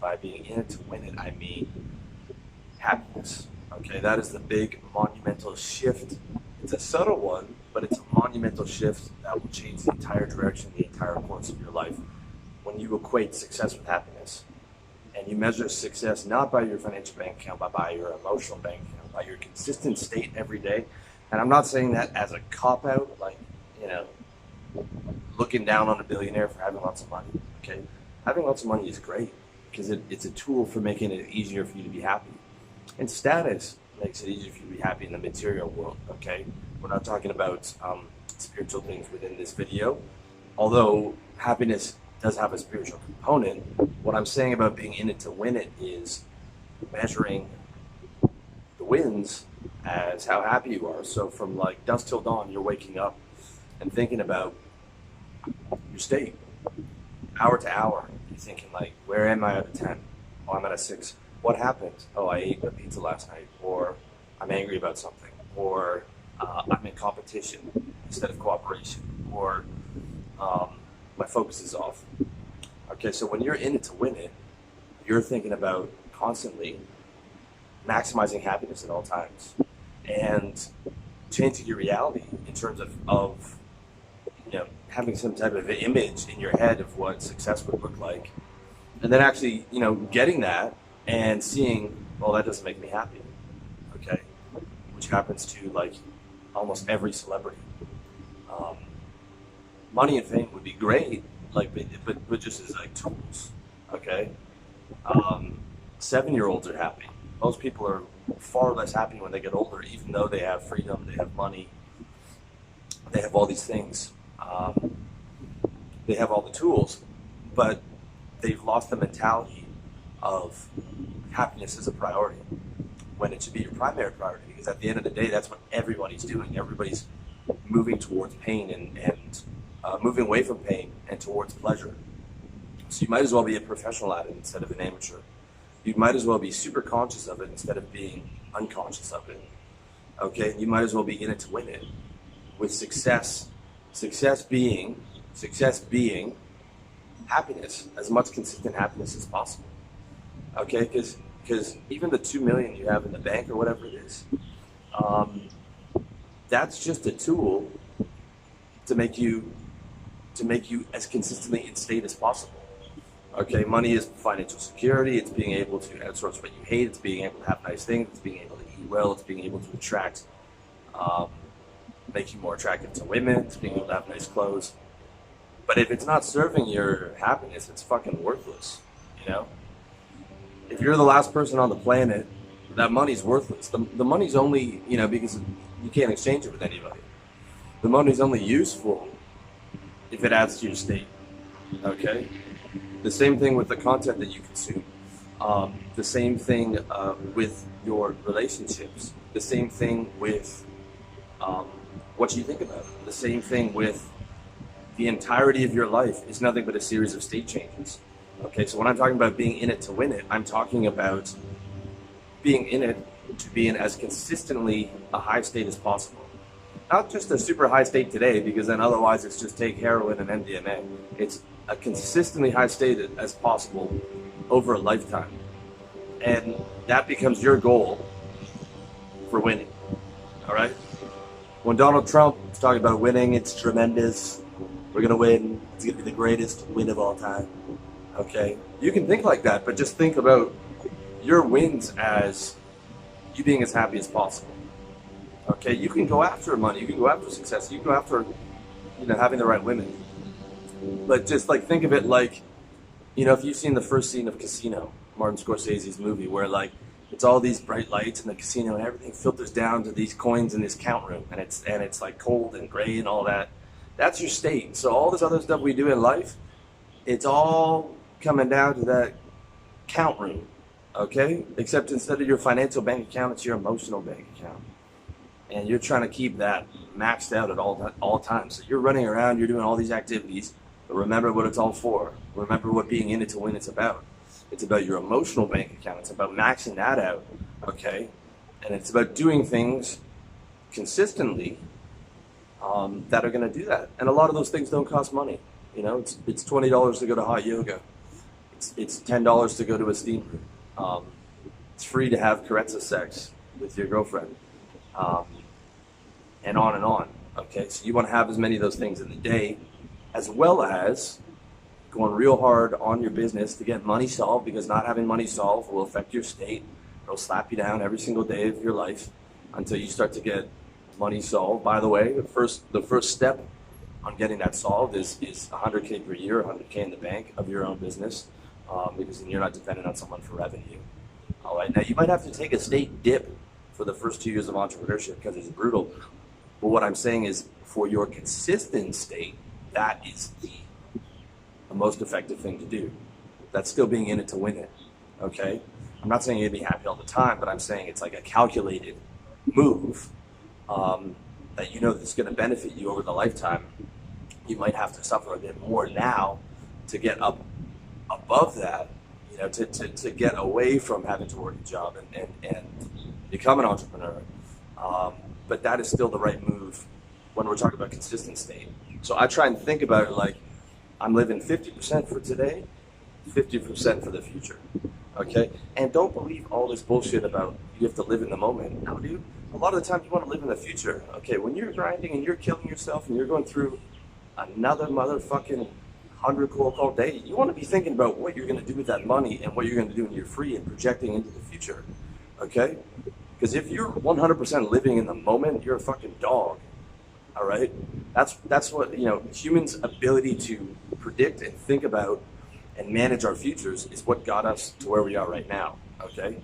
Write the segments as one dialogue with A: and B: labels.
A: by being in it to win it, I mean happiness. Okay, that is the big monumental shift. It's a subtle one, but it's a monumental shift that will change the entire direction, the entire course of your life. When you equate success with happiness, and you measure success not by your financial bank account, but by your emotional bank account, by your consistent state every day. And I'm not saying that as a cop-out, like, you know, looking down on a billionaire for having lots of money, okay? Having lots of money is great because it's a tool for making it easier for you to be happy. And status makes it easier for you to be happy in the material world, okay? We're not talking about spiritual things within this video, although happiness does have a spiritual component. What I'm saying about being in it to win it is measuring the wins as how happy you are. So from like dusk till dawn, you're waking up and thinking about your state. Hour to hour, you're thinking like, where am I out of 10? Oh, I'm at a 6. What happened? Oh, I ate a pizza last night. Or I'm angry about something. Or I'm in competition instead of cooperation. Or my focus is off. Okay, so when you're in it to win it, you're thinking about constantly maximizing happiness at all times and changing your reality in terms of you know, having some type of image in your head of what success would look like, and then actually, you know, getting that and seeing, well, that doesn't make me happy, okay, which happens to like almost every celebrity. Money and fame would be great, like, but just as like tools, okay. 7-year-olds are happy. Most people are far less happy when they get older, even though they have freedom, they have money, they have all these things. They have all the tools, but they've lost the mentality of happiness as a priority when it should be your primary priority, because at the end of the day, that's what everybody's doing. Everybody's moving towards pain and moving away from pain and towards pleasure. So you might as well be a professional at it instead of an amateur. You might as well be super conscious of it instead of being unconscious of it. Okay, you might as well be in it to win it. With success being happiness, as much consistent happiness as possible. Okay, because even the 2 million you have in the bank or whatever it is, that's just a tool to make you as consistently in state as possible. Okay, money is financial security. It's being able to outsource what you hate. It's being able to have nice things. It's being able to eat well. It's being able to attract, make you more attractive to women. It's being able to have nice clothes. But if it's not serving your happiness, it's fucking worthless, you know? If you're the last person on the planet, that money's worthless. The money's only, you know, because you can't exchange it with anybody. The money's only useful if it adds to your state, okay? The same thing with the content that you consume. The same thing with your relationships. The same thing with what you think about. The same thing with the entirety of your life is nothing but a series of state changes. Okay, so when I'm talking about being in it to win it, I'm talking about being in it to be in as consistently a high state as possible. Not just a super high state today, because then otherwise it's just take heroin and MDMA. It's a consistently high state as possible over a lifetime. And that becomes your goal for winning, all right? When Donald Trump is talking about winning, it's tremendous. We're gonna win, it's gonna be the greatest win of all time, okay? You can think like that, but just think about your wins as you being as happy as possible. Okay, you can go after money, you can go after success, you can go after, you know, having the right women. But just like think of it like, you know, if you've seen the first scene of Casino, Martin Scorsese's movie, where like it's all these bright lights in the casino and everything filters down to these coins in this count room, and it's like cold and gray and all that. That's your state. So all this other stuff we do in life, it's all coming down to that count room. Okay? Except instead of your financial bank account, it's your emotional bank account. And you're trying to keep that maxed out at all times. So you're running around, you're doing all these activities, but remember what it's all for. Remember what being in it to win it's about. It's about your emotional bank account. It's about maxing that out, okay? And it's about doing things consistently that are going to do that. And a lot of those things don't cost money. You know, it's $20 to go to hot yoga. It It's $10 to go to a steam room. It's free to have carezza sex with your girlfriend, and on and on. Okay, so you want to have as many of those things in the day, as well as going real hard on your business to get money solved, because not having money solved will affect your state. It'll slap you down every single day of your life until you start to get money solved. By the way, the first step on getting that solved is 100K per year, 100K in the bank of your own business, because then you're not dependent on someone for revenue. All right, now you might have to take a state dip for the first 2 years of entrepreneurship because it's brutal. But what I'm saying is, for your consistent state, that is the most effective thing to do. That's still being in it to win it. Okay, I'm not saying you're gonna be happy all the time, but I'm saying it's like a calculated move that you know that's going to benefit you over the lifetime. You might have to suffer a bit more now to get up above that, you know, to get away from having to work a job and become an entrepreneur. But that is still the right move when we're talking about consistent state. So I try and think about it like I'm living 50% for today, 50% for the future. Okay? And don't believe all this bullshit about you have to live in the moment. No, dude. A lot of the time you want to live in the future. Okay, when you're grinding and you're killing yourself and you're going through another motherfucking 100 cold call day, you want to be thinking about what you're going to do with that money and what you're going to do when you're free and projecting into the future. Okay? Because if you're 100% living in the moment, you're a fucking dog. All right? That's what, you know, humans' ability to predict and think about and manage our futures is what got us to where we are right now. Okay?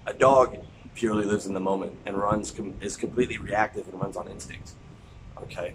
A: A dog purely lives in the moment and is completely reactive and runs on instinct. Okay?